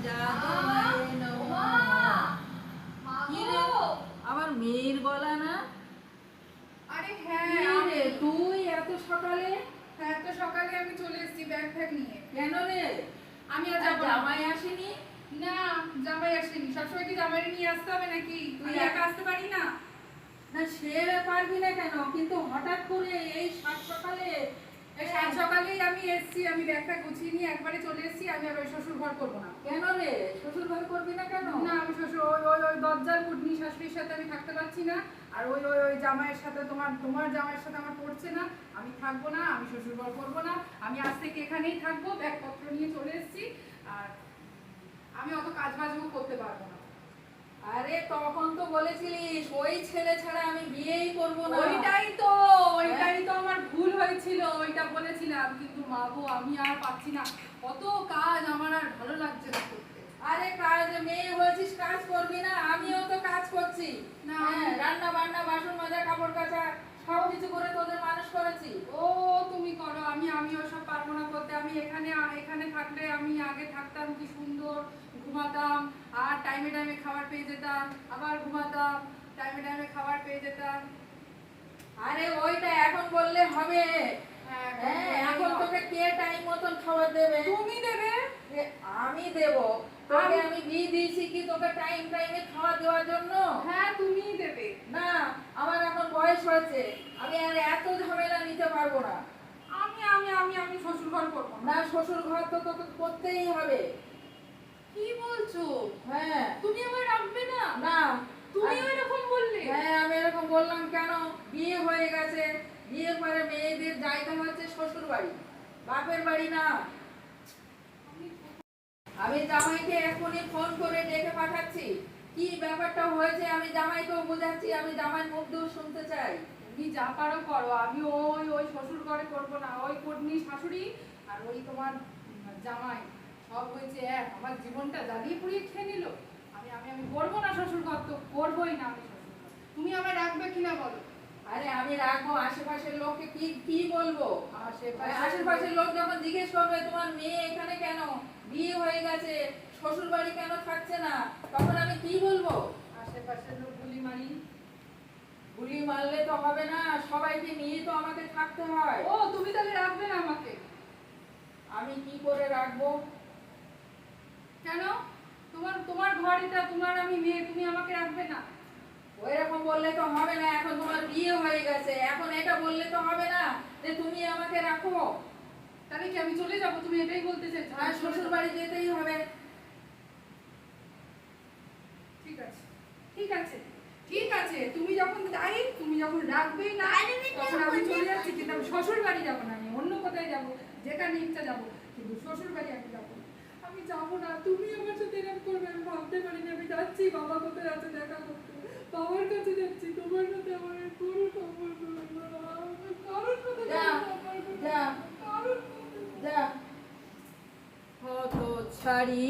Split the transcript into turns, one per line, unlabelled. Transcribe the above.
জাদুময়ে নমঃ। কি রে, আমার মেয়ের গলা না?
আরে হ্যাঁ
কি রে তুই এত সকালে?
হ্যাঁ তো সকালে আমি চলে এসেছি ব্যাগ ফ্যাগ নিয়ে।
কেন রে?
আমি আজ
আর জামাই আসেনি?
না, জামাই আসেনি। সবসময় কি জামাই নিয়ে আসতে হবে নাকি? তুই একা আসতে পারি না?
না সে পারবি না কেন, কিন্তু হঠাৎ করে এই সাত সকালে?
এই সাত সকালেই আমি এসেছি, আমি ব্যাগ ফ্যাগ গুছিয়ে নিয়ে একবারে চলে এসেছি। আমি আবার শ্বশুর ঘর করবো না।
কেন রে, শ্বশুর ঘর করবি না কেন?
না, আমি শ্বশুর ওই ওই ওই দরজার কুটনি শাশুড়ির সাথে আমি থাকতে পারছি না। আর ওই ওই ওই জামাইয়ের সাথে তোমার জামাইয়ের সাথে আমার পড়ছে না। আমি থাকবো না, আমি শ্বশুর ঘর করবো না। আমি আজ থেকে এখানেই থাকবো, ব্যাগপত্র নিয়ে চলে এসেছি। আর আমি অত কাজ বাজও করতে পারবো না।
আরে তখন তো বলেছিলিস ওই ছেলে ছাড়া আমি বিয়েই করব না।
ওইটাই তো আমার ভুল হয়েছিল, ওইটা বলেছিলাম। কিন্তু মা গো, আমি আর পাচ্ছি না, কত কাজ, আমার আর ভালো লাগছে না করতে।
আরে কাজ, মেয়ে হয়েছিস কাজ করবি না? আমিও তো কাজ করছি
না,
হ্যাঁ, রান্না বান্না বাসন মাজা কাপড় কাচা সব কিছু করে তোদের মানুষ করেছি।
ও তুমি করো, আমি ওসব পারবো না করতে। আমি এখানে থাকলে আমি আগে থাকতাম কি সুন্দর, ঘুমাতাম আর টাইমে টাইমে খাবার পেয়ে যেতাম, আবার ঘুমাতাম, টাইমে টাইমে খাবার পেয়ে যেতাম।
আরে ওইটা এখন বললে হবে? হ্যাঁ, এখন তোকে কে টাইম মতন খাবার দেবে?
তুমি দেবে।
আমি দেব? তোকে আমি বিয়ে দিয়েছি কি তোকে টাইম টাইমে খাওয়া দেওয়ার জন্য?
হ্যাঁ তুমিই দেবে।
না, আমার এখন বয়স হয়েছে, আমি আর এত ঝামেলা নিতে পারবো না।
আমি শ্বশুর ঘর করবো না।
না, শ্বশুর ঘর তো তোকে করতেই হবে।
কি বলছো?
হ্যাঁ।
তুমি আমার রাখবে না?
না।
তুমিও এরকম বললে?
হ্যাঁ, আমি এরকম বললাম কেন? বিয়ে হয়ে গেছে, বিয়ের পরে মেয়েদের জায়গা হচ্ছে শ্বশুর বাড়ি, বাপের বাড়ি না। আমি জামাইকে এখনই ফোন করে ডেকে পাঠাচ্ছি। কি ব্যাপারটা হয়েছে আমি জামাইকেও বোঝাচ্ছি, আমি জামাই মুখ দিয়েও শুনতে চাই।
তুমি যা পারো করো, আমি ওই ওই শ্বশুর ঘরে করবো না। ওই কোটনি শাশুড়ি আর ওই তোমার জামাই সব হয়েছে এক, আমার জীবনটা জ্বালিয়ে পুড়িয়ে খেয়ে নিল। আমি করবো না শ্বশুর ঘর, তো করবোই না আমি শ্বশুর ঘর। তুমি আমার রাখবে কিনা বলো?
আরে আমি রাখবো, আশেপাশের লোককে কি কি বলবো?
আশেপাশের
আশেপাশের লোক যখন জিজ্ঞেস করবে তোমার মেয়ে এখানে কেন, বিয়ে হয়ে গেছে, শ্বশুর বাড়ি কেন থাকছে না, তখন আমি কি বলবো?
আশেপাশের লোক গুলি মারি।
গুলি মারলে তো হবে না, সবাইকে নিয়ে তো আমাকে থাকতে হয়।
ও তুমি তাহলে রাখবে না আমাকে?
আমি কি করে রাখবো?
কেন? তোমার ঘর এটা, তোমার আমি মেয়ে, তুমি আমাকে রাখবে না?
ওইরকম বললে তো হবে না, এখন তোমার বিয়ে হয়ে গেছে, এখন এটা বললে তো হবে না যে তুমি আমাকে রাখো।
তাহলে কি আমি চলে যাবো? তুমি এটাই বলতে চাইছো?
আর শ্বশুর বাড়ি যেতেই হবে।
ঠিক আছে, ঠিক আছে, ঠিক আছে। তুমি যখন তাই, তুমি যখন রাখবেই না, তখন আমি চলে যাচ্ছি। কিন্তু আমি শ্বশুর বাড়ি যাবো না, আমি অন্য কোথায় যাবো, যেখানে ইচ্ছা যাবো, কিন্তু শ্বশুর বাড়ি আমি যাবো না। আমি যাবো না। তুমি আমার সাথে এরকম করবে আমি ভাবতে পারিনি। আমি যাচ্ছি, বাবা কোথায় আছে দেখা করতে, বাবার কাছে যাচ্ছি। তোমার সাথে আমার আর কোনো সম্পর্ক নেই। কারোর সাথে
যা,
সম্পর্ক নেই।
যা,
কারোর
যা। হত ছাড়ি।